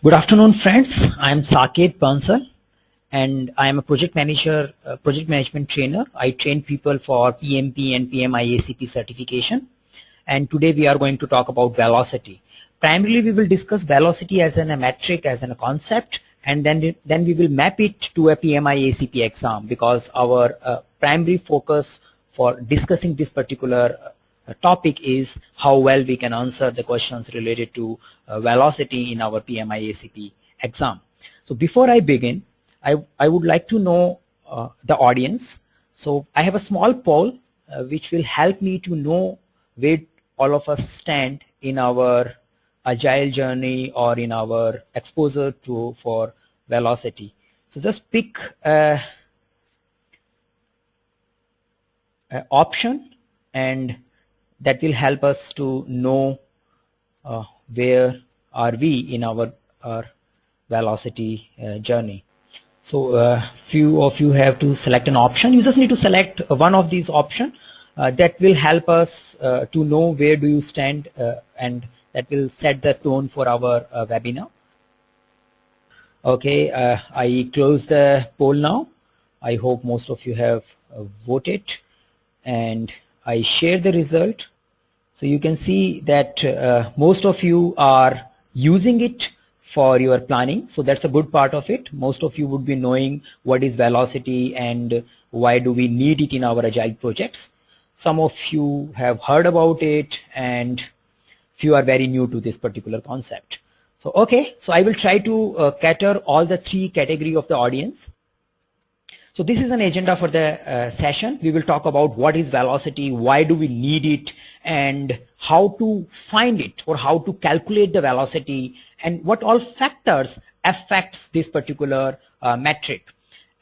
Good afternoon, friends. I am Saket Bansal, and I am a project manager, project management trainer. I train people for PMP and PMIACP certification. And today we are going to talk about velocity. Primarily, we will discuss velocity as a metric, as a concept, and then we will map it to a PMIACP exam because our primary focus for discussing this particular topic is how well we can answer the questions related to velocity in our PMIACP exam. So before I begin, I would like to know the audience. So I have a small poll which will help me to know where all of us stand in our agile journey or in our exposure to for velocity. So just pick an option, and that will help us to know where are we in our velocity journey. So few of you have to select an option. You just need to select one of these options. That will help us to know where do you stand, and that will set the tone for our webinar. Okay, I close the poll now. I hope most of you have voted, and I share the result. So you can see that most of you are using it for your planning. So that's a good part of it. Most of you would be knowing what is velocity and why do we need it in our agile projects. Some of you have heard about it, and few are very new to this particular concept. So okay, so I will try to cater all the three category of the audience. So this is an agenda for the session. We will talk about what is velocity, why do we need it, and how to find it or how to calculate the velocity, and what all factors affects this particular metric,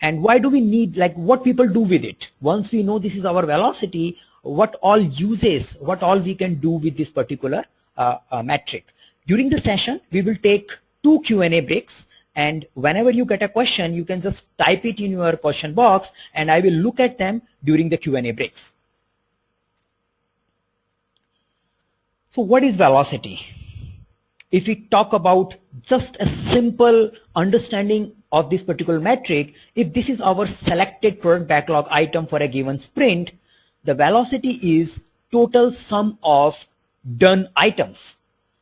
and why do we need, like what people do with it. Once we know this is our velocity, what all uses, what all we can do with this particular metric. During the session, we will take 2 Q&A breaks. And whenever you get a question, you can just type it in your question box, and I will look at them during the Q&A breaks. So what is velocity? If we talk about just a simple understanding of this particular metric, if this is our selected product backlog item for a given sprint, the velocity is total sum of done items.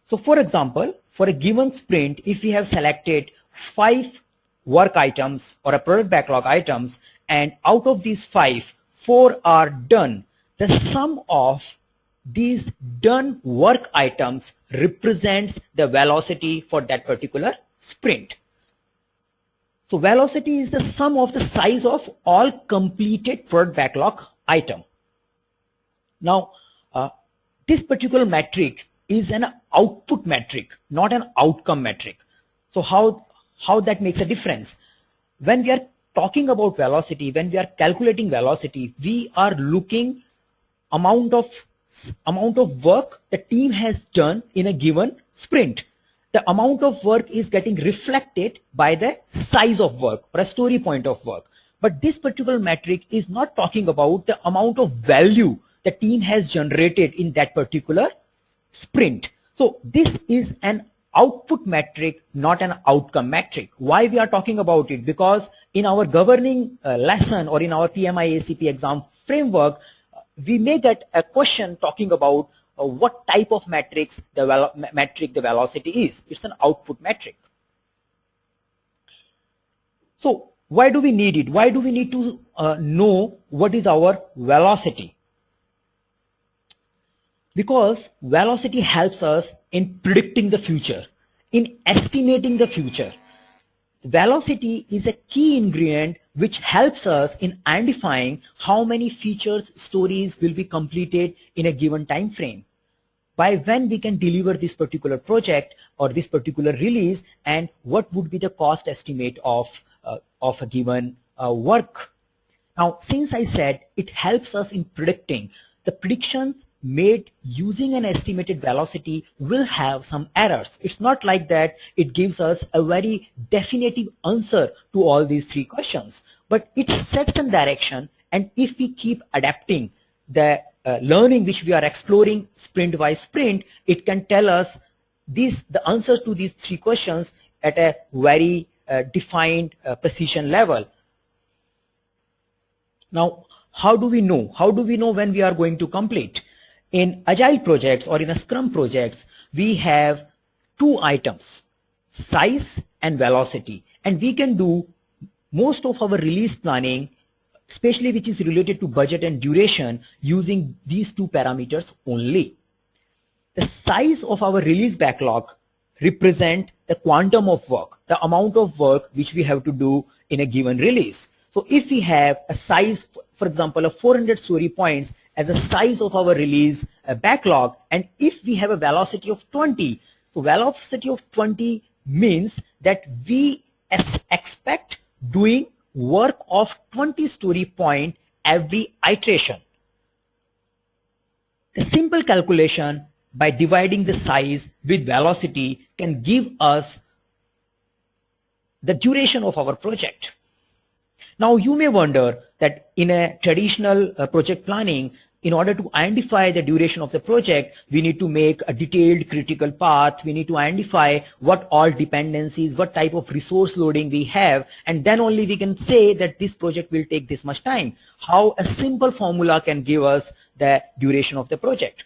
So for example, for a given sprint, if we have selected 5 work items or a product backlog items, and out of these 5, 4 are done, the sum of these done work items represents the velocity for that particular sprint. So velocity is the sum of the size of all completed product backlog item. Now this particular metric is an output metric, not an outcome metric. So how that makes a difference? When we are talking about velocity, when we are calculating velocity, we are looking amount of work the team has done in a given sprint. The amount of work is getting reflected by the size of work or a story point of work. But this particular metric is not talking about the amount of value the team has generated in that particular sprint. So this is an output metric, not an outcome metric. Why we are talking about it? Because in our governing lesson or in our PMIACP exam framework, we may get a question talking about what type of metrics the metric the velocity is. It's an output metric. So why do we need it? Why do we need to know what is our velocity? Because velocity helps us in predicting the future, in estimating the future. Velocity is a key ingredient which helps us in identifying how many features, stories will be completed in a given time frame, by when we can deliver this particular project or this particular release, and what would be the cost estimate of a given work. Now, since I said it helps us in predicting, the predictions made using an estimated velocity will have some errors. It's not like that it gives us a very definitive answer to all these 3 questions, but it sets a direction, and if we keep adapting the learning which we are exploring sprint by sprint, it can tell us the answers to these 3 questions at a very defined precision level. Now, how do we know? How do we know when we are going to complete? In agile projects or in a scrum projects, we have two items, size and velocity, and we can do most of our release planning, especially which is related to budget and duration, using these two parameters only. The size of our release backlog represent the quantum of work, the amount of work which we have to do in a given release. So if we have a size, for example, of 400 story points as a size of our release backlog, and if we have a velocity of 20, so velocity of 20 means that we expect doing work of 20 story point every iteration. A simple calculation by dividing the size with velocity can give us the duration of our project. Now you may wonder that in a traditional project planning, in order to identify the duration of the project, we need to make a detailed critical path. We need to identify what all dependencies, what type of resource loading we have, and then only we can say that this project will take this much time. How a simple formula can give us the duration of the project.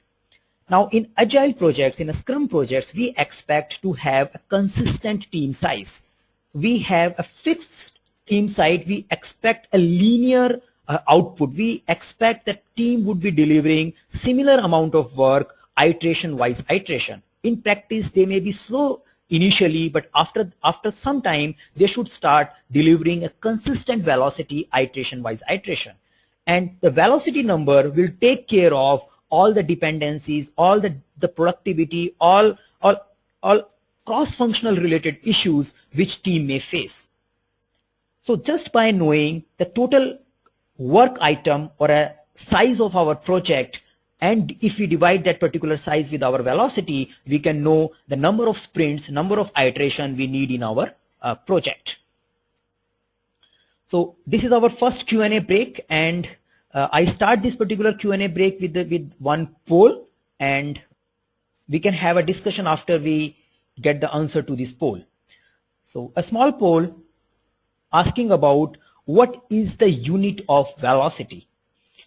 Now in agile projects, in a scrum projects, we expect to have a consistent team size. We have a fixed team size. We expect a linear output. We expect that team would be delivering similar amount of work iteration wise iteration. In practice, they may be slow initially, but after some time, they should start delivering a consistent velocity iteration wise iteration. And the velocity number will take care of all the dependencies, all the productivity, all cross-functional related issues which team may face. So just by knowing the total work item or a size of our project, and if we divide that particular size with our velocity, we can know the number of sprints, number of iteration we need in our project. So this is our first Q&A break, and I start this particular Q&A break with one poll, and we can have a discussion after we get the answer to this poll. So a small poll asking about what is the unit of velocity.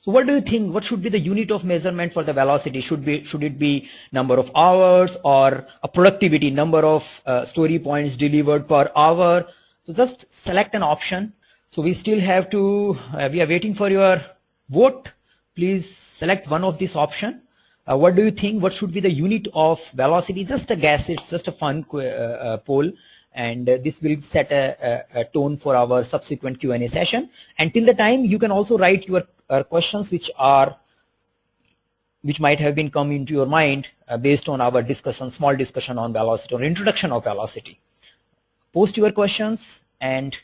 So what do you think? What should be the unit of measurement for the velocity? Should it be number of hours or a productivity, number of story points delivered per hour? So just select an option. So we still have to, we are waiting for your vote. Please select one of this option. What do you think? What should be the unit of velocity? Just a guess. It's just a fun poll. And this will set a tone for our subsequent Q&A session. Until the time, you can also write your questions which might have been come into your mind based on our discussion, small discussion on velocity or introduction of velocity. Post your questions and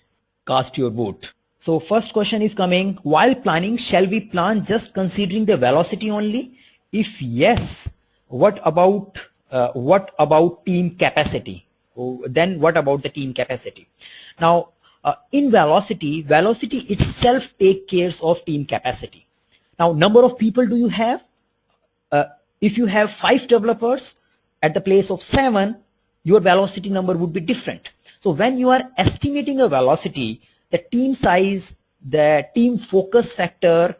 cast your vote. So first question is coming: while planning, shall we plan just considering the velocity only? If yes, what about team capacity? Then what about the team capacity? Now in velocity itself take care of team capacity. Now number of people do you have? If you have 5 developers at the place of 7, your velocity number would be different. So when you are estimating a velocity, the team size, the team focus factor,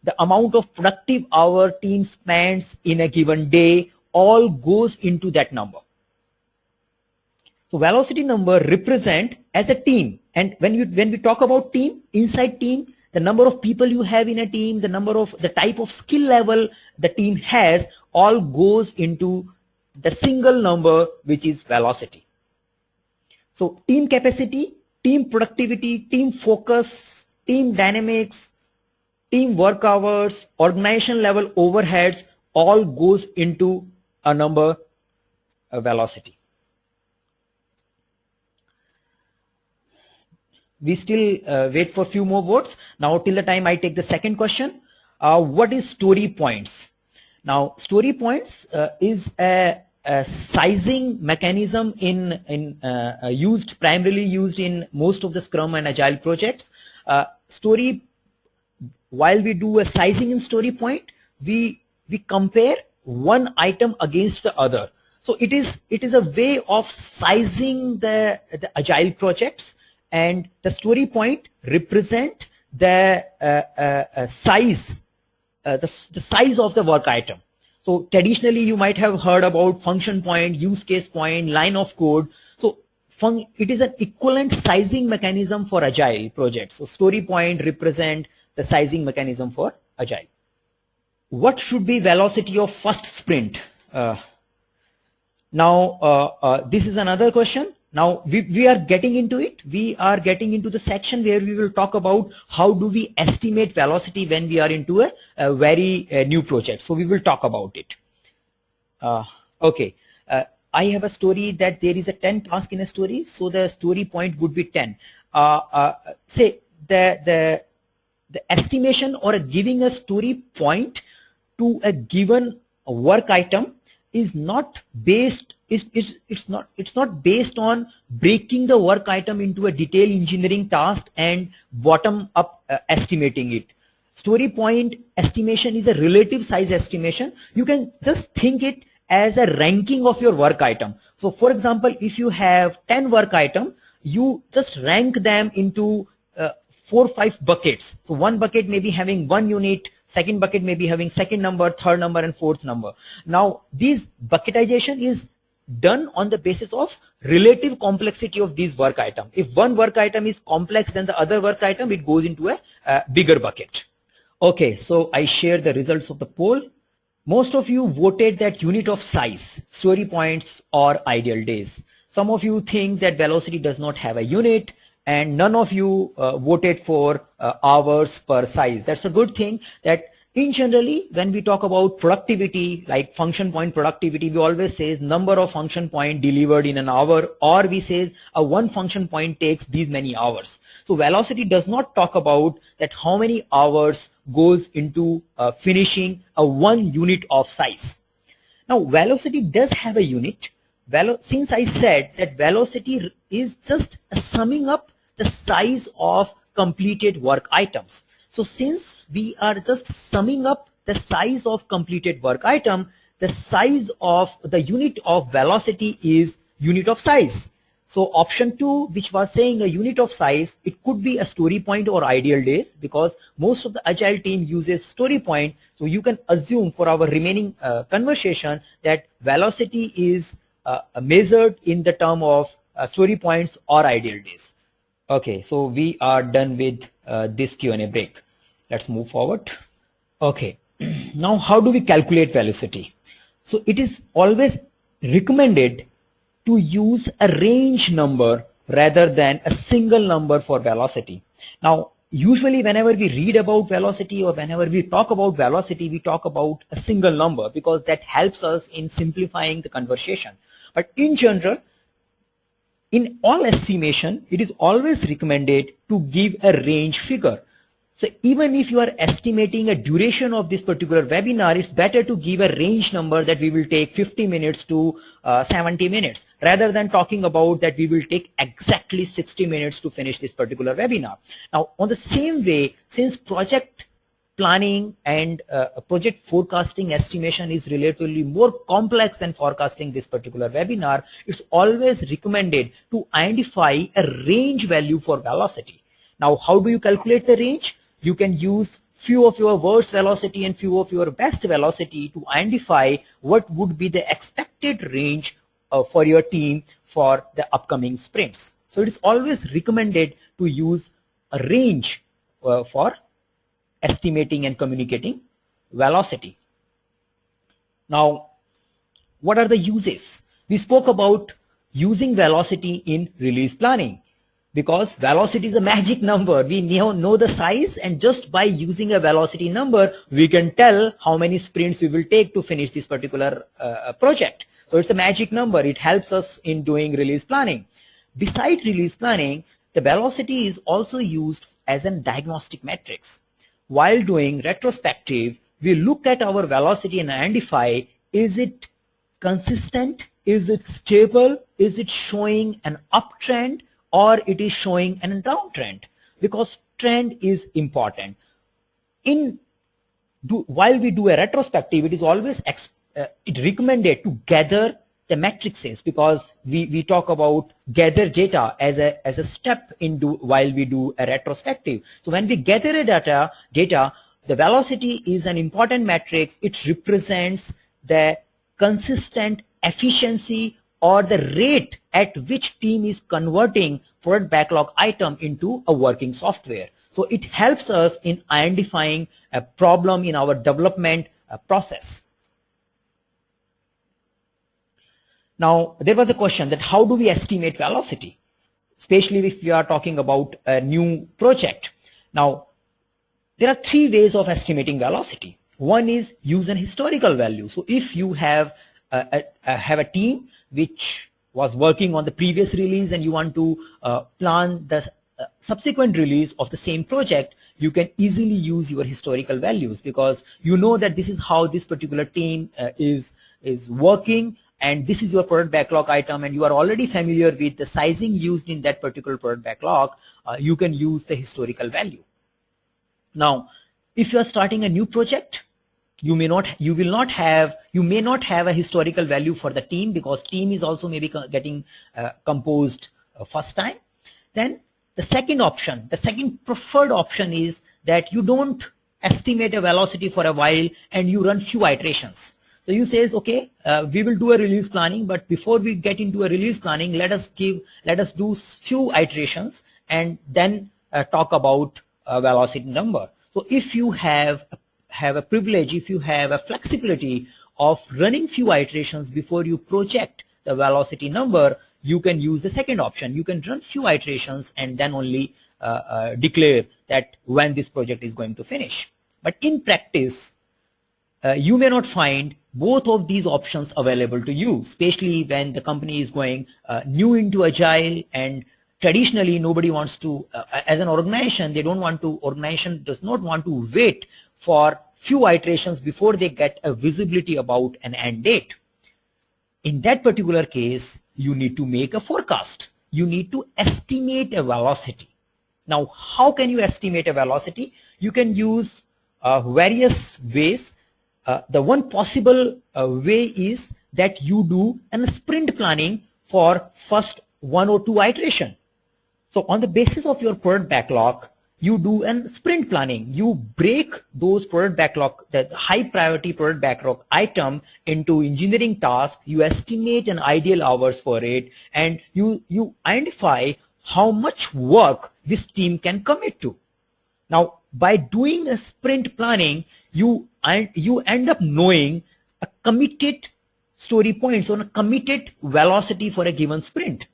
the amount of productive hour team spends in a given day, all goes into that number. So velocity number represent as a team, and when we talk about team, inside team, the number of people you have in a team, the type of skill level the team has, all goes into the single number which is velocity. So team capacity, team productivity, team focus, team dynamics, team work hours, organization level overheads, all goes into a number, a velocity. We still wait for a few more votes. Now till the time I take the second question, what is story points? Now story points is a sizing mechanism primarily used in most of the Scrum and Agile projects. While we do a sizing in story point, we compare one item against the other. So it is a way of sizing the agile projects, and the story point represent the size, the size of the work item. So traditionally you might have heard about function point, use case point, line of code. So it is an equivalent sizing mechanism for agile projects. So story point represent the sizing mechanism for agile. What should be velocity of first sprint? This is another question. Now we are getting into it. We are getting into the section where we will talk about how do we estimate velocity when we are into a very new project. So we will talk about it. Okay. I have a story that there is a 10 task in a story. So the story point would be 10. Say the estimation or giving a story point to a given work item is not based, it's not based on breaking the work item into a detailed engineering task and bottom up estimating it. Story point estimation is a relative size estimation. You can just think it as a ranking of your work item. So for example, if you have 10 work item, you just rank them into 4 or 5 buckets. So one bucket may be having 1 unit, second bucket may be having second number, third number, and fourth number. Now this bucketization is done on the basis of relative complexity of these work item. If one work item is complex than the other work item, it goes into a bigger bucket. Okay, so I share the results of the poll. Most of you voted that unit of size, story points or ideal days. Some of you think that velocity does not have a unit, and none of you voted for hours per size. That's a good thing. That in generally, when we talk about productivity, like function point productivity, we always say number of function point delivered in an hour, or we say a one function point takes these many hours. So velocity does not talk about that how many hours goes into finishing a one unit of size. Now velocity does have a unit. Since I said that velocity is just a summing up the size of completed work items. So since we are just summing up the size of completed work item, the size of the unit of velocity is unit of size. So option 2, which was saying a unit of size, it could be a story point or ideal days, because most of the agile team uses story point. So you can assume for our remaining conversation that velocity is measured in the term of story points or ideal days. Okay, so we are done with this Q&A break. Let's move forward. Okay, now how do we calculate velocity? So it is always recommended to use a range number rather than a single number for velocity. Now, usually whenever we read about velocity or whenever we talk about velocity, we talk about a single number because that helps us in simplifying the conversation. But in general, in all estimation, it is always recommended to give a range figure. So even if you are estimating a duration of this particular webinar, it's better to give a range number that we will take 50 minutes to 70 minutes, rather than talking about that we will take exactly 60 minutes to finish this particular webinar. Now, on the same way, since project planning and project forecasting estimation is relatively more complex than forecasting this particular webinar, it's always recommended to identify a range value for velocity. Now, how do you calculate the range? You can use few of your worst velocity and few of your best velocity to identify what would be the expected range for your team for the upcoming sprints. So it is always recommended to use a range for estimating and communicating velocity. Now, what are the uses? We spoke about using velocity in release planning, because velocity is a magic number. We know the size, and just by using a velocity number, we can tell how many sprints we will take to finish this particular project. So it's a magic number. It helps us in doing release planning. Besides release planning, the velocity is also used as a diagnostic matrix. While doing retrospective, we look at our velocity and identify, is it consistent? Is it stable? Is it showing an uptrend, or it is showing an downtrend? Because trend is important. While we do a retrospective, it is always recommended to gather the matrices, because we talk about gather data as a step into while we do a retrospective. So when we gather a data, the velocity is an important matrix. It represents the consistent efficiency or the rate at which team is converting product backlog item into a working software. So it helps us in identifying a problem in our development process. Now, there was a question that how do we estimate velocity, especially if we are talking about a new project. Now, there are three ways of estimating velocity. One is use an historical value. So if you have a team which was working on the previous release and you want to plan the subsequent release of the same project, you can easily use your historical values, because you know that this is how this particular team is working, and this is your product backlog item, and you are already familiar with the sizing used in that particular product backlog. You can use the historical value. Now, if you are starting a new project, you may not have a historical value for the team, because team is also maybe getting composed first time. Then the second option, the second preferred option is that you don't estimate a velocity for a while and you run few iterations. So you says, okay, we will do a release planning, but before we get into a release planning, let us do few iterations and then talk about a velocity number. So if you have a privilege, if you have a flexibility of running few iterations before you project the velocity number, you can use the second option. You can run few iterations and then only declare that when this project is going to finish. But in practice, you may not find both of these options available to you, especially when the company is going new into agile, and traditionally nobody wants to, as an organization, organization does not want to wait for few iterations before they get a visibility about an end date. In that particular case, you need to make a forecast. You need to estimate a velocity. Now, how can you estimate a velocity? You can use various ways. The one possible way is that you do a sprint planning for first one or two iteration. So on the basis of your product backlog, you do a sprint planning. You break those product backlog, the high priority product backlog item, into engineering tasks. You estimate an ideal hours for it, and you identify how much work this team can commit to. Now, by doing a sprint planning, you end up knowing a committed story points or a committed velocity for a given sprint.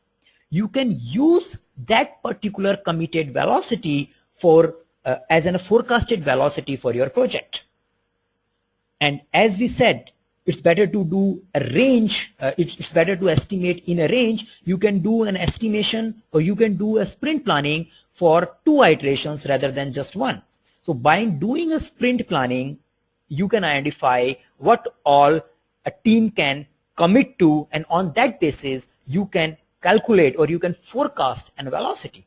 You can use that particular committed velocity for as a forecasted velocity for your project. And as we said, it's better to do a range. It's better to estimate in a range. You can do an estimation, or you can do a sprint planning for two iterations rather than just one. So by doing a sprint planning, you can identify what all a team can commit to, and on that basis, you can calculate or you can forecast an velocity.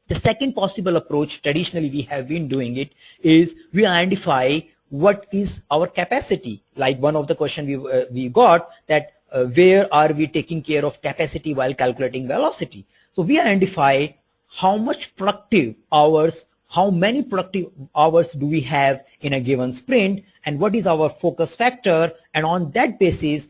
The second possible approach, traditionally we have been doing it, is we identify what is our capacity. Like one of the questions we got, that where are we taking care of capacity while calculating velocity. So we identify how much productive hours, how many productive hours do we have in a given sprint, and what is our focus factor, and on that basis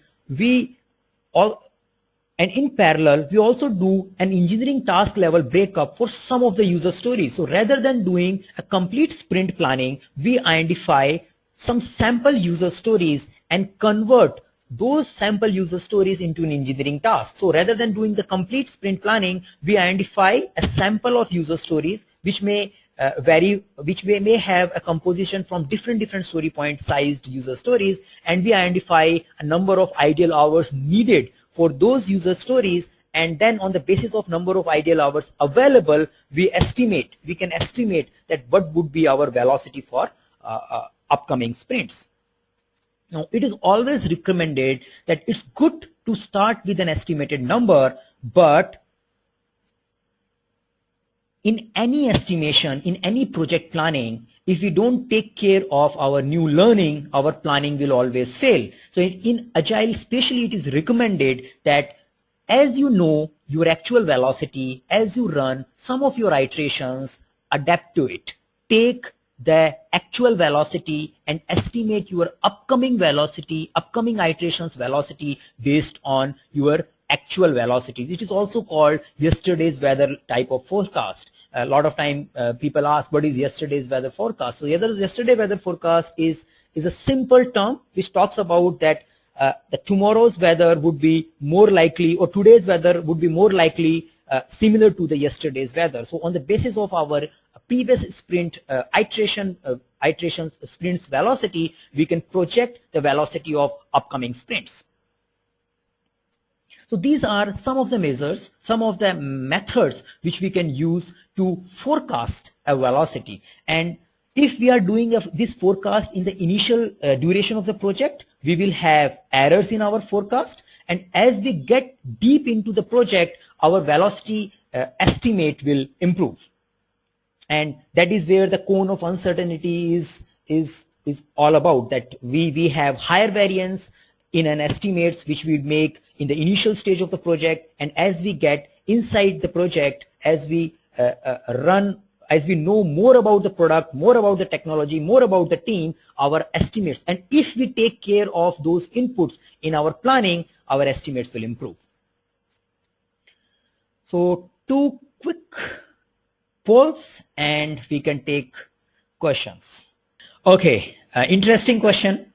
and in parallel, we also do an engineering task level breakup for some of the user stories. So rather than doing a complete sprint planning, we identify some sample user stories and convert those sample user stories into an engineering task. So rather than doing the complete sprint planning, we identify a sample of user stories which may vary, which may have a composition from different story point sized user stories, and we identify a number of ideal hours needed for those user stories, and then on the basis of number of ideal hours available, we can estimate that what would be our velocity for upcoming sprints. Now, it is always recommended that it's good to start with an estimated number, but in any estimation, in any project planning, if we don't take care of our new learning, our planning will always fail. So in Agile, especially, it is recommended that as you know your actual velocity, as you run some of your iterations, adapt to it. Take the actual velocity and estimate your upcoming velocity, upcoming iterations velocity based on your actual velocity. It is also called yesterday's weather type of forecast. A lot of time people ask, what is yesterday's weather forecast? So yesterday weather forecast is a simple term which talks about that the tomorrow's weather would be more likely, or today's weather would be more likely similar to the yesterday's weather. So on the basis of our previous sprint iterations sprints velocity, we can project the velocity of upcoming sprints. So these are some of the measures, some of the methods which we can use to forecast a velocity. And if we are doing this forecast in the initial duration of the project, we will have errors in our forecast. And as we get deep into the project, our velocity estimate will improve. And that is where the cone of uncertainty is all about, that we have higher variance in an estimates which we make in the initial stage of the project, and as we get inside the project, as we as we know more about the product, more about the technology, more about the team, our estimates, and if we take care of those inputs in our planning, our estimates will improve. So 2 quick polls and we can take questions. Okay, interesting question.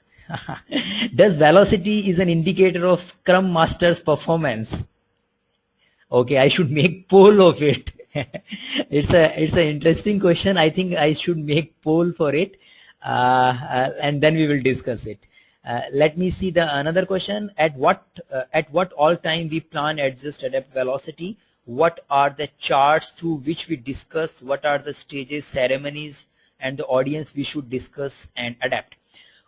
Does velocity is an indicator of Scrum Master's performance? Okay, I should make poll of it. It's an interesting question. I think I should make poll for it, and then we will discuss it. Let me see the another question. At what all time we plan, adjust, adapt velocity? What are the charts through which we discuss? What are the stages, ceremonies, and the audience we should discuss and adapt?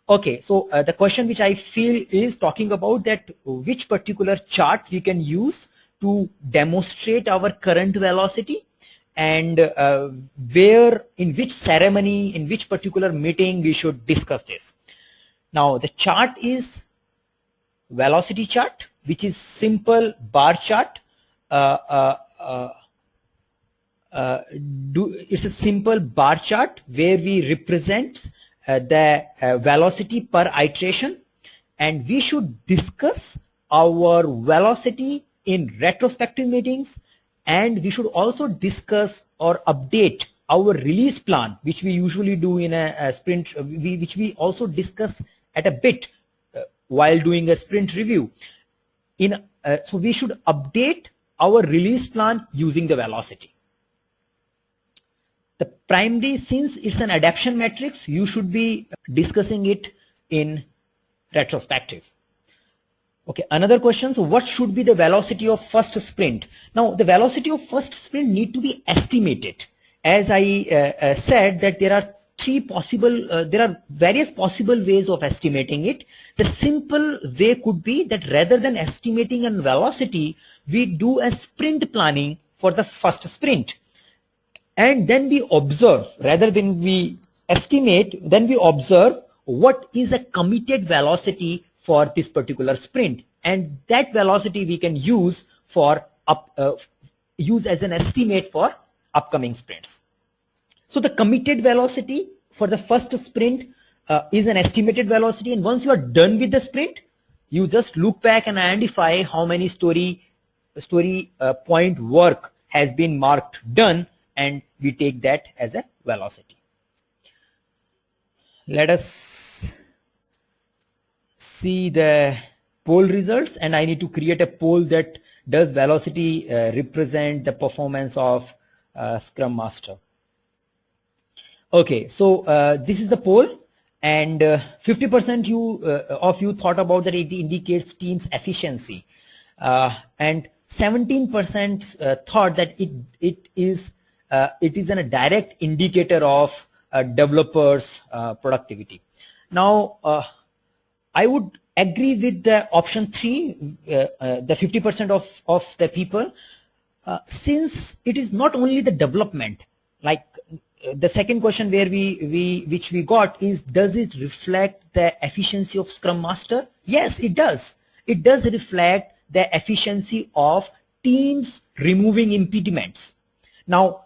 Okay, so the question which I feel is talking about that which particular chart we can use to demonstrate our current velocity, and where, in which ceremony, in which particular meeting we should discuss this. Now the chart is velocity chart, which is simple bar chart. It's a simple bar chart where we represent the velocity per iteration, and we should discuss our velocity in retrospective meetings, and we should also discuss or update our release plan, which we usually do in a sprint, which we also discuss at a bit while doing a sprint review. So we should update our release plan using the velocity. The primary, since it's an adaptation matrix, you should be discussing it in retrospective. Okay, another question. So what should be the velocity of first sprint? Now the velocity of first sprint need to be estimated. As I said, that there are there are various possible ways of estimating it. The simple way could be that rather than estimating a velocity, we do a sprint planning for the first sprint. And then we observe, rather than we estimate, then we observe what is a committed velocity for this particular sprint. And that velocity we can use for use as an estimate for upcoming sprints. So the committed velocity for the first sprint is an estimated velocity, and once you are done with the sprint, you just look back and identify how many story point work has been marked done, and we take that as a velocity. Let us see the poll results, and I need to create a poll that does velocity represent the performance of Scrum Master. Okay, so this is the poll, and 50% of you thought about that it indicates team's efficiency, and 17% thought that it is a direct indicator of developers' productivity. Now, I would agree with the option 3, the 50% of the people. since it is not only the development, like the second question where which we got is, does it reflect the efficiency of Scrum Master? Yes, it does. It does reflect the efficiency of teams removing impediments. Now,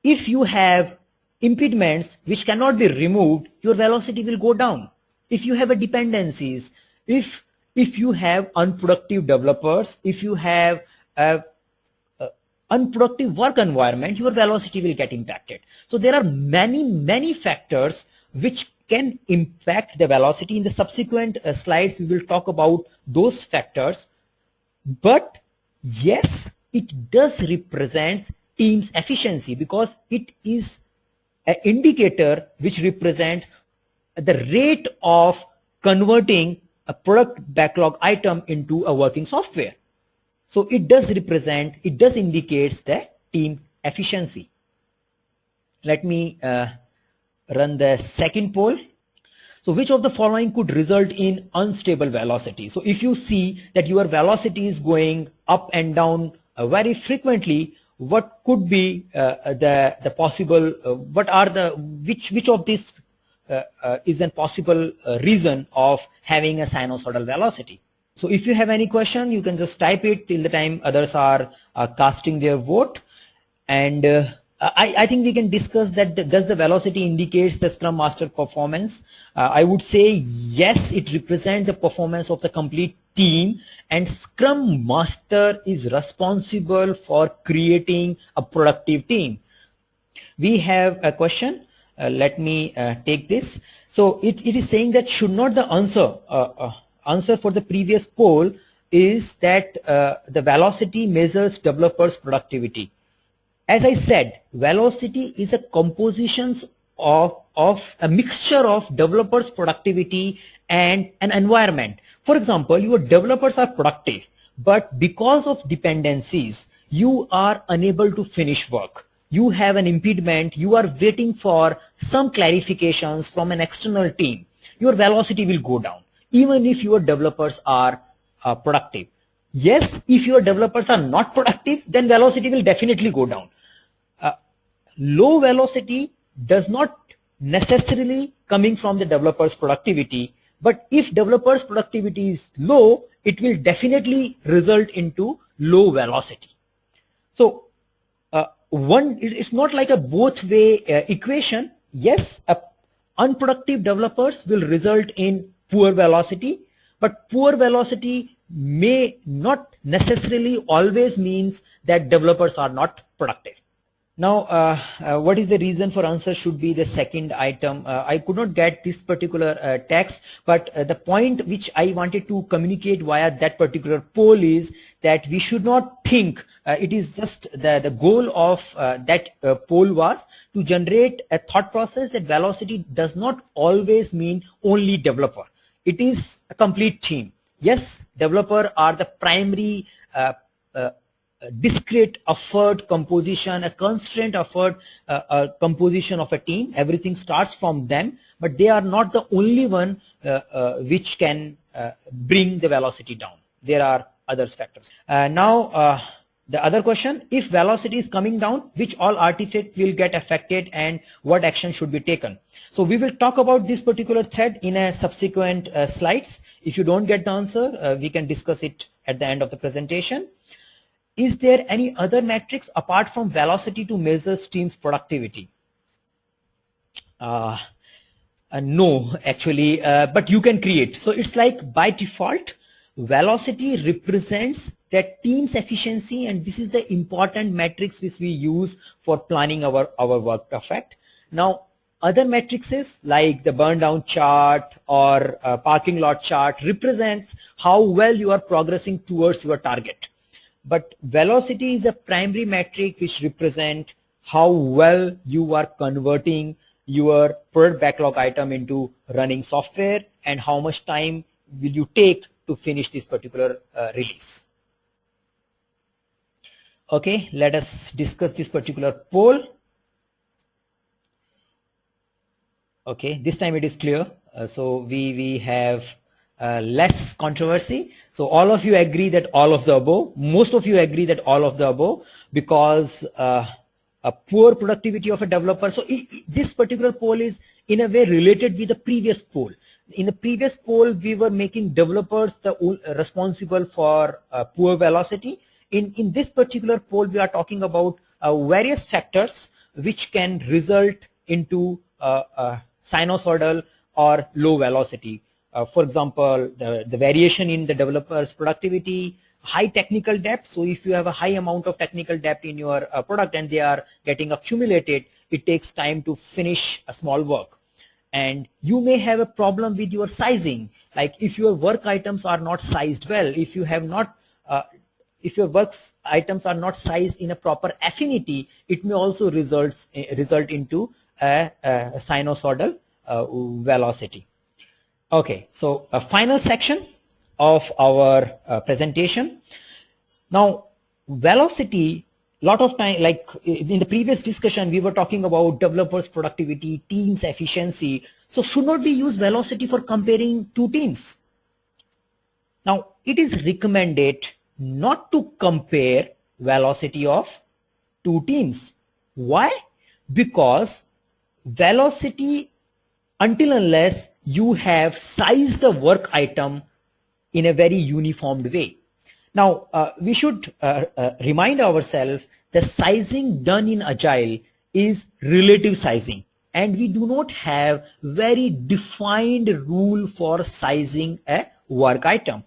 if you have impediments which cannot be removed, your velocity will go down. If you have a dependencies, if you have unproductive developers, if you have a unproductive work environment, your velocity will get impacted. So there are many factors which can impact the velocity. In the subsequent slides, we will talk about those factors. But yes, it does represent team's efficiency because it is an indicator which represents the rate of converting a product backlog item into a working software. So it does indicates the team efficiency. Let me run the second poll. So which of the following could result in unstable velocity? So if you see that your velocity is going up and down very frequently, what could be the possible, which of this is a possible reason of having a sinusoidal velocity? So if you have any question, you can just type it till the time others are casting their vote. And I think we can discuss that does the velocity indicates the Scrum Master performance? I would say yes, it represents the performance of the complete team, and Scrum Master is responsible for creating a productive team. We have a question. Let me take this. So it is saying that should not the answer for the previous poll is that the velocity measures developers' productivity. As I said, velocity is a composition of a mixture of developers' productivity and an environment. For example, your developers are productive, but because of dependencies, you are unable to finish work. You have an impediment, you are waiting for some clarifications from an external team. Your velocity will go down, even if your developers are productive. Yes, if your developers are not productive, then velocity will definitely go down. Low velocity does not necessarily coming from the developer's productivity, but if developer's productivity is low, it will definitely result into low velocity. So it's not like a both way equation. Yes, unproductive developers will result in poor velocity, but poor velocity may not necessarily always means that developers are not productive. Now, what is the reason for answer should be the second item? I could not get this particular text, but the point which I wanted to communicate via that particular poll is that we should not think, it is just the goal of that poll was to generate a thought process that velocity does not always mean only developer. It is a complete team. Yes, developer are the primary discrete effort composition, a constraint effort composition of a team. Everything starts from them, but they are not the only one which can bring the velocity down. There are other factors. Now, the other question, if velocity is coming down, which all artifact will get affected and what action should be taken? So we will talk about this particular thread in a subsequent slides. If you don't get the answer, we can discuss it at the end of the presentation. Is there any other metrics apart from velocity to measure team's productivity? No, actually, but you can create. So it's like by default, velocity represents that team's efficiency, and this is the important metrics which we use for planning our work effect. Now, other metrics like the burn down chart or parking lot chart represents how well you are progressing towards your target. But velocity is a primary metric which represents how well you are converting your product backlog item into running software and how much time will you take to finish this particular release. Okay, let us discuss this particular poll. Okay, this time it is clear. So we have less controversy. So all of you agree that all of the above. Most of you agree that all of the above, because a poor productivity of a developer. So this particular poll is in a way related with the previous poll. In the previous poll, we were making developers the responsible for poor velocity. In this particular poll, we are talking about various factors which can result into sinusoidal or low velocity. For example, the variation in the developer's productivity, high technical debt. So if you have a high amount of technical debt in your product and they are getting accumulated, it takes time to finish a small work. And you may have a problem with your sizing, like if your work items are not sized well, if you have not if your work items are not sized in a proper affinity, it may also result into a sinusoidal velocity. Okay, so a final section of our presentation. Now, velocity, lot of time, like in the previous discussion, we were talking about developers' productivity, teams' efficiency. So should not we use velocity for comparing two teams? Now, it is recommended not to compare velocity of two teams. Why? Because velocity, until unless you have sized the work item in a very uniformed way. Now, we should remind ourselves the sizing done in Agile is relative sizing, and we do not have very defined rule for sizing a work item.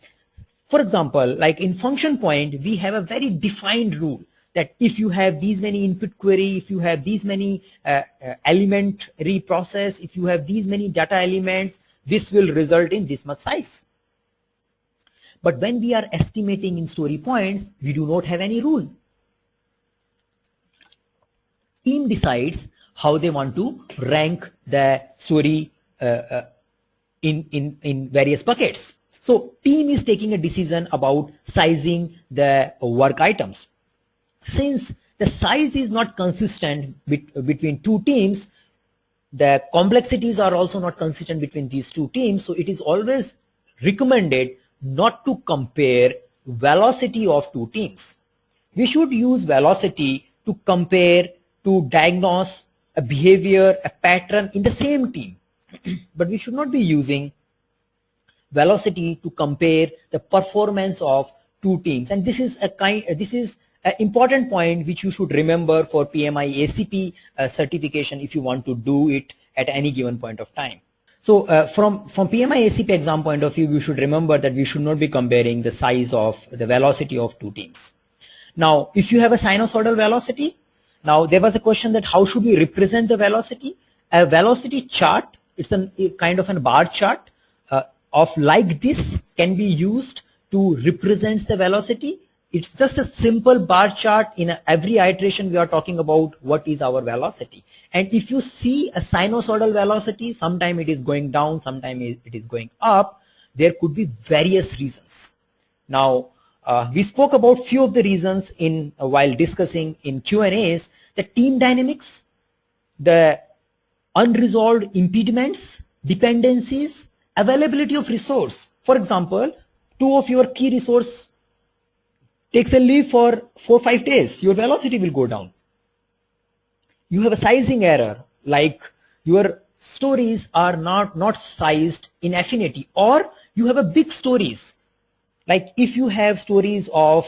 For example, like in function point, we have a very defined rule that if you have these many input query, if you have these many elementary process, if you have these many data elements, this will result in this much size. But when we are estimating in story points, we do not have any rule. Team decides how they want to rank the story in various buckets. So team is taking a decision about sizing the work items. Since the size is not consistent between two teams, the complexities are also not consistent between these two teams. So it is always recommended not to compare velocity of two teams. We should use velocity to compare, to diagnose a behavior, a pattern in the same team. But we should not be using velocity to compare the performance of two teams. And this is an important point which you should remember for PMI ACP certification if you want to do it at any given point of time. So from PMI ACP exam point of view, we should remember that we should not be comparing the size of the velocity of two teams. Now, if you have a sinusoidal velocity, now there was a question that how should we represent the velocity? A velocity chart, it's a kind of a bar chart of like this can be used to represent the velocity. It's just a simple bar chart. In every iteration, we are talking about what is our velocity. And if you see a sinusoidal velocity, sometime it is going down, sometime it is going up. There could be various reasons. Now, we spoke about few of the reasons in while discussing in Q&As, the team dynamics, the unresolved impediments, dependencies, availability of resource. For example, two of your key resource takes a leave for 4 or 5 days, your velocity will go down. You have a sizing error, like your stories are not sized in affinity, or you have a big stories. Like if you have stories of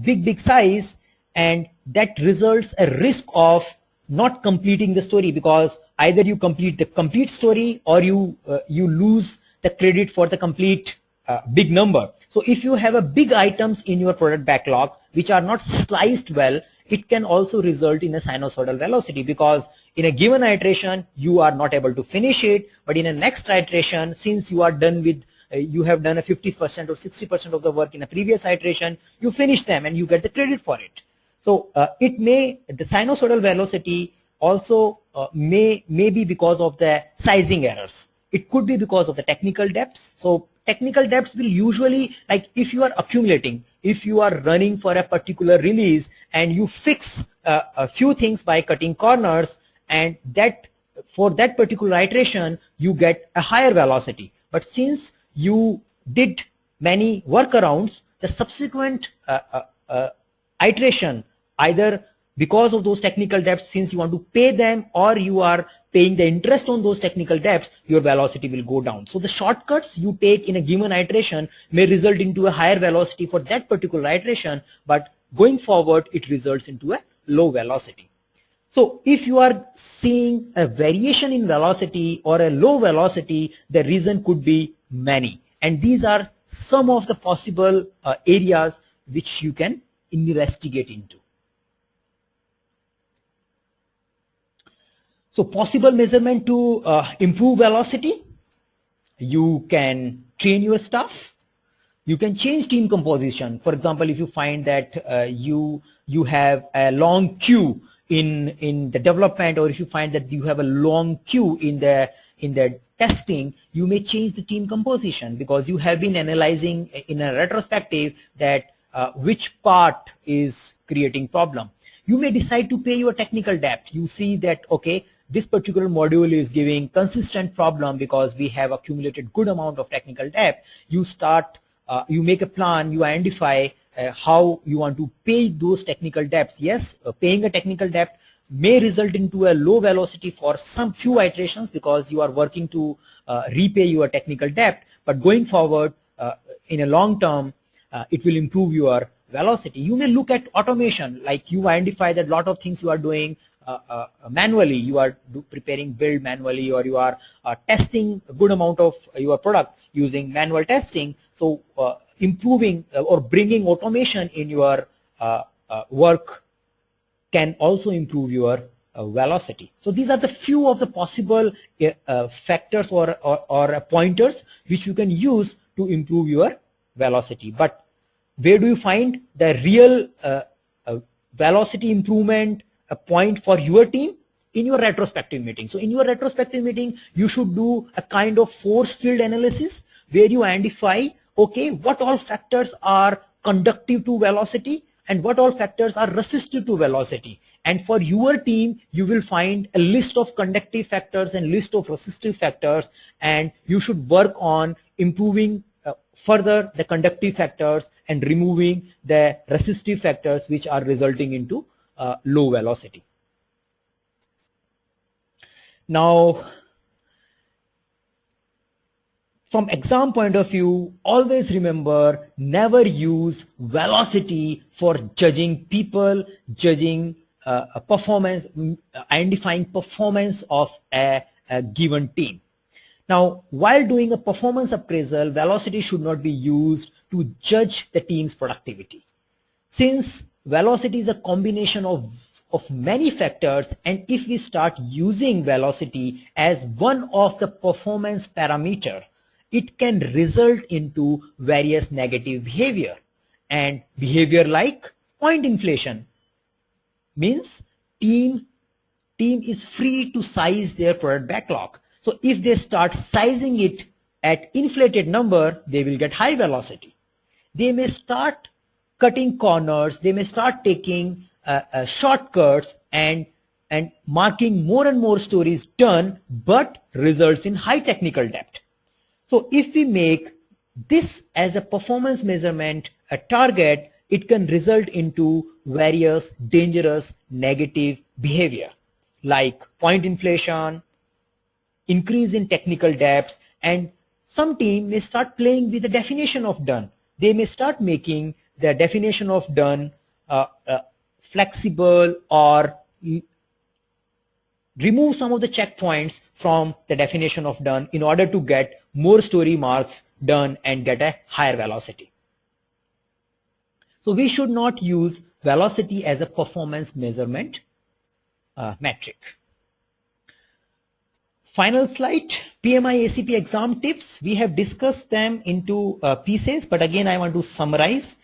big size, and that results a risk of not completing the story, because either you complete the complete story or you lose the credit for the complete big number. So if you have a big items in your product backlog which are not sliced well, it can also result in a sinusoidal velocity, because in a given iteration you are not able to finish it, but in a next iteration, since you are done with you have done a 50% or 60% of the work in a previous iteration, you finish them and you get the credit for it. So the sinusoidal velocity also may be because of the sizing errors. It could be because of the technical depths. So technical depths will usually, like if you are accumulating, if you are running for a particular release and you fix a few things by cutting corners, and that for that particular iteration you get a higher velocity. But since you did many workarounds, the subsequent iteration, either because of those technical debts, since you want to pay them, or you are paying the interest on those technical debts, your velocity will go down. So the shortcuts you take in a given iteration may result into a higher velocity for that particular iteration, but going forward it results into a low velocity. So if you are seeing a variation in velocity or a low velocity, the reason could be many, and these are some of the possible areas which you can investigate into. So possible measurement to improve velocity: you can train your staff, you can change team composition. For example, if you find that you have a long queue in the development, or if you find that you have a long queue in the testing, you may change the team composition, because you have been analyzing in a retrospective that which part is creating problem. You may decide to pay your technical debt. You see that, okay, this particular module is giving consistent problem because we have accumulated good amount of technical debt. You start, you make a plan, you identify how you want to pay those technical debts. Yes, paying a technical debt may result into a low velocity for some few iterations because you are working to repay your technical debt, but going forward in a long term, it will improve your velocity. You may look at automation, like you identify that a lot of things you are doing manually, you are preparing build manually, or you are testing a good amount of your product using manual testing. So improving or bringing automation in your work can also improve your velocity. So these are the few of the possible factors or pointers which you can use to improve your velocity. But where do you find the real velocity improvement point for your team? In your retrospective meeting. So in your retrospective meeting, you should do a kind of force field analysis where you identify, okay, what all factors are conductive to velocity and what all factors are resistive to velocity. And for your team, you will find a list of conductive factors and list of resistive factors, and you should work on improving further the conductive factors and removing the resistive factors which are resulting into low velocity. Now, from exam point of view, always remember, never use velocity for judging people, judging performance, identifying performance of a given team. Now, while doing a performance appraisal, velocity should not be used to judge the team's productivity. Since velocity is a combination of many factors, and if we start using velocity as one of the performance parameter, it can result into various negative behavior. And behavior like point inflation means team is free to size their product backlog. So if they start sizing it at inflated number, they will get high velocity. They may start cutting corners, they may start taking shortcuts and marking more and more stories done, but results in high technical debt. So if we make this as a performance measurement a target, it can result into various dangerous negative behavior like point inflation, increase in technical debts, and some team may start playing with the definition of done. They may start making the definition of done flexible, or remove some of the checkpoints from the definition of done in order to get more story marks done and get a higher velocity. So we should not use velocity as a performance measurement metric. Final slide, PMI ACP exam tips. We have discussed them into pieces, but again I want to summarize.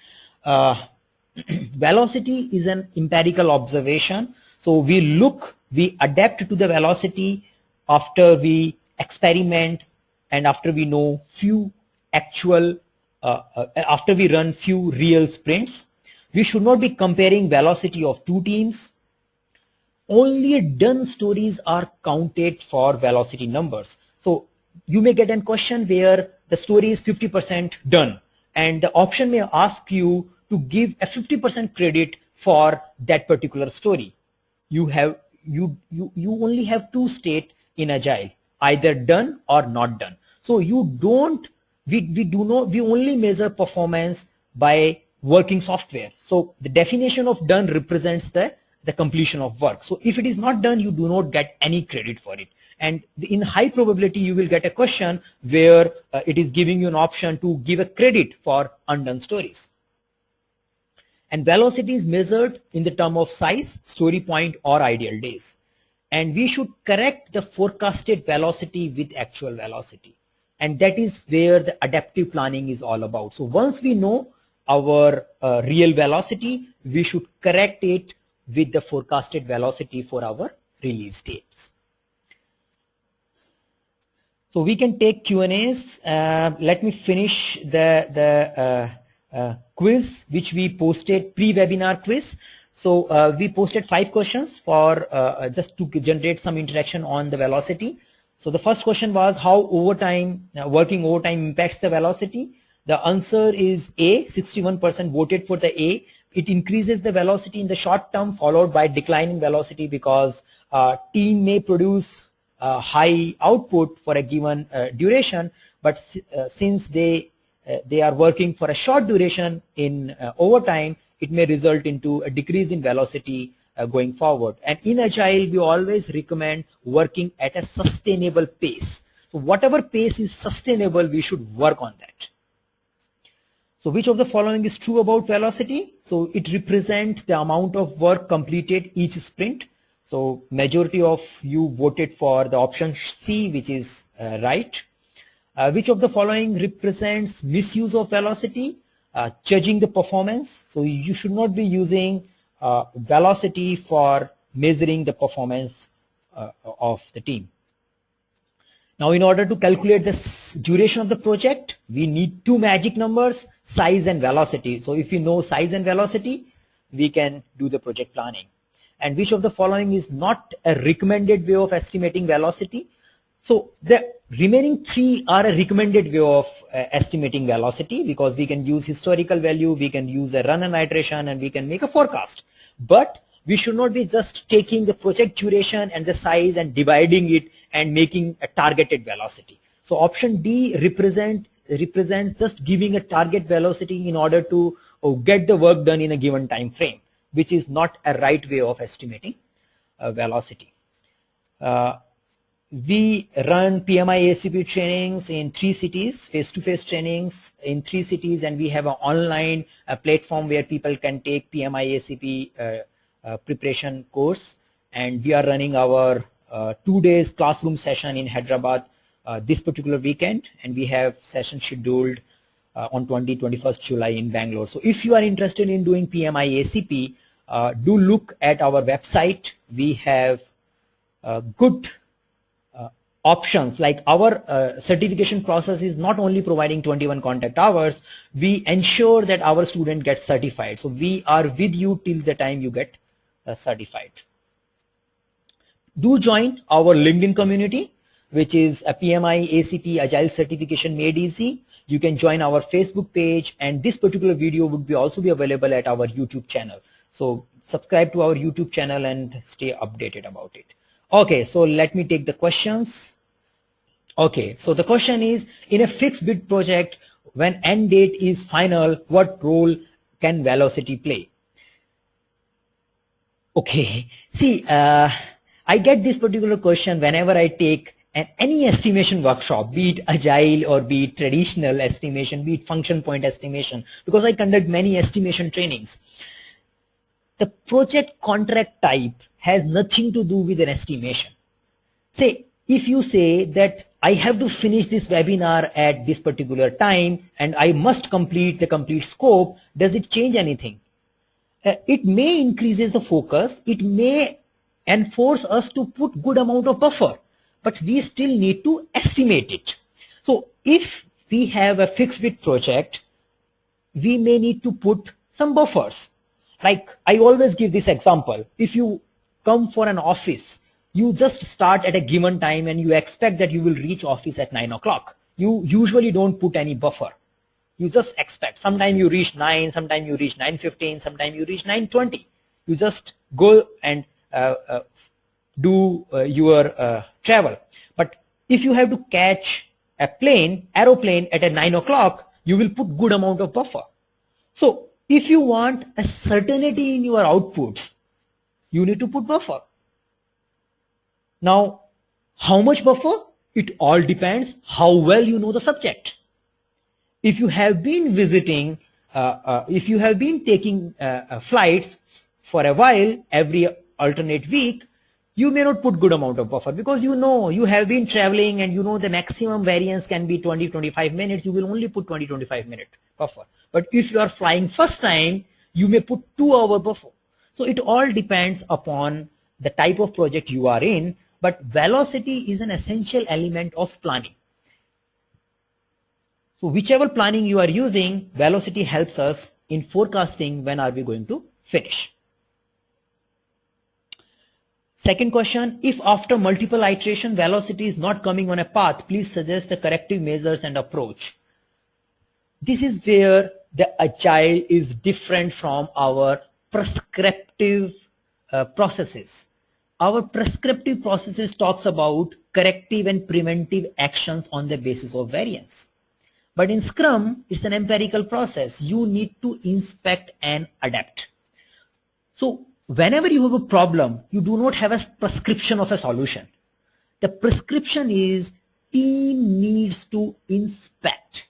Velocity is an empirical observation. So we adapt to the velocity after we experiment and after we know few actual, after we run few real sprints. We should not be comparing velocity of two teams. Only done stories are counted for velocity numbers. So you may get a question where the story is 50% done, and the option may ask you to give a 50% credit for that particular story. You only have two states in Agile, either done or not done. So we only measure performance by working software. So the definition of done represents the completion of work. So if it is not done, you do not get any credit for it. And in high probability, you will get a question where it is giving you an option to give a credit for undone stories. And velocity is measured in the term of size, story point, or ideal days. And we should correct the forecasted velocity with actual velocity. And that is where the adaptive planning is all about. So once we know our real velocity, we should correct it with the forecasted velocity for our release dates. So we can take Q&As. Let me finish the quiz which we posted, pre-webinar quiz. So we posted 5 questions for just to generate some interaction on the velocity. So the first question was how working overtime impacts the velocity. The answer is A. 61% voted for the A. It increases the velocity in the short term, followed by decline in velocity because team may produce high output for a given duration, but since they are working for a short duration in overtime, it may result into a decrease in velocity going forward. And in Agile, we always recommend working at a sustainable pace. So whatever pace is sustainable, we should work on that. So which of the following is true about velocity? So it represents the amount of work completed each sprint. So majority of you voted for the option C, which is right. Which of the following represents misuse of velocity? Judging the performance. So you should not be using velocity for measuring the performance of the team. Now, in order to calculate the duration of the project, we need 2 magic numbers, size and velocity. So if you know size and velocity, we can do the project planning. And which of the following is not a recommended way of estimating velocity? So the remaining 3 are a recommended way of estimating velocity, because we can use historical value, we can use a run and iteration, and we can make a forecast. But we should not be just taking the project duration and the size and dividing it and making a targeted velocity. So option D represents just giving a target velocity in order to get the work done in a given time frame, which is not a right way of estimating velocity. We run PMI ACP trainings in 3 cities, face-to-face trainings in 3 cities, and we have an online platform where people can take PMI ACP preparation course. And we are running our 2 days classroom session in Hyderabad this particular weekend, and we have session scheduled on 21st July in Bangalore. So if you are interested in doing PMI ACP, do look at our website. We have good options. Like our certification process is not only providing 21 contact hours, we ensure that our student gets certified. So we are with you till the time you get certified. Do join our LinkedIn community, which is a PMI ACP Agile Certification Made Easy. You can join our Facebook page, and this particular video would also be available at our YouTube channel. So subscribe to our YouTube channel and stay updated about it. Okay, so let me take the questions. Okay, so the question is, in a fixed bid project, when end date is final, what role can velocity play? Okay, see, I get this particular question whenever I take any estimation workshop, be it Agile or be it traditional estimation, be it function point estimation, because I conduct many estimation trainings. The project contract type has nothing to do with an estimation. Say, if you say that I have to finish this webinar at this particular time and I must complete the complete scope, does it change anything? It may increases the focus, it may enforce us to put good amount of buffer, but we still need to estimate it. So if we have a fixed bid project, we may need to put some buffers. Like I always give this example. If you come for an office, you just start at a given time and you expect that you will reach office at 9 o'clock. you usually don't put any buffer. You just expect. Sometimes you reach 9, sometimes you reach 9:15, sometimes you reach 9:20. You just go and do your travel. But if you have to catch a aeroplane at 9 o'clock, you will put good amount of buffer. So if you want a certainty in your outputs, you need to put buffer. Now, how much buffer? It all depends how well you know the subject. If you have been visiting, if you have been taking flights for a while, every alternate week, you may not put good amount of buffer because you know you have been traveling and you know the maximum variance can be 20-25 minutes. You will only put 20-25 minute buffer. But if you are flying first time, you may put 2-hour buffer. So it all depends upon the type of project you are in, but velocity is an essential element of planning. So whichever planning you are using, velocity helps us in forecasting when are we going to finish. Second question, if after multiple iteration velocity is not coming on a path, please suggest the corrective measures and approach. This is where the agile is different from our prescriptive processes. Our prescriptive processes talks about corrective and preventive actions on the basis of variance. But in Scrum, it's an empirical process. You need to inspect and adapt. So whenever you have a problem, you do not have a prescription of a solution. The prescription is team needs to inspect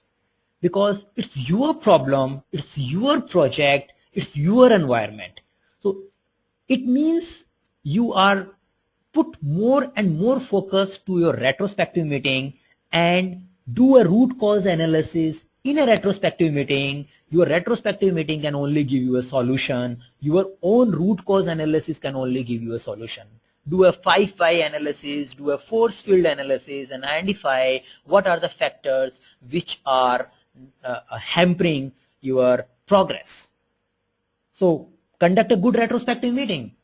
because it's your problem, it's your project, it's your environment. So it means you are put more and more focus to your retrospective meeting and do a root cause analysis in a retrospective meeting. Your retrospective meeting can only give you a solution. Your own root cause analysis can only give you a solution. Do a 5-why analysis, do a force field analysis and identify what are the factors which are hampering your progress. So conduct a good retrospective meeting.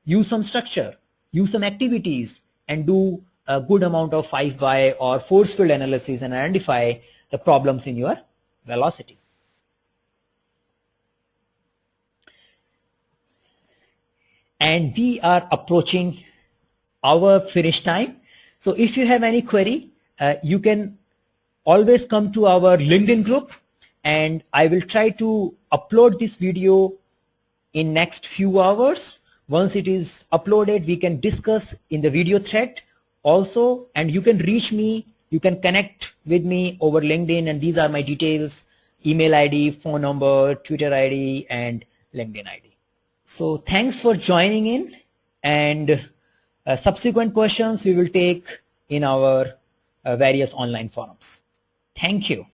Use some structure, use some activities and do a good amount of 5-why or force field analysis and identify the problems in your velocity. And we are approaching our finish time. So if you have any query, you can always come to our LinkedIn group and I will try to upload this video in next few hours. Once it is uploaded, we can discuss in the video thread also, and you can reach me, you can connect with me over LinkedIn, and these are my details: email ID, phone number, Twitter ID, and LinkedIn ID. So thanks for joining in, and subsequent questions we will take in our various online forums. Thank you.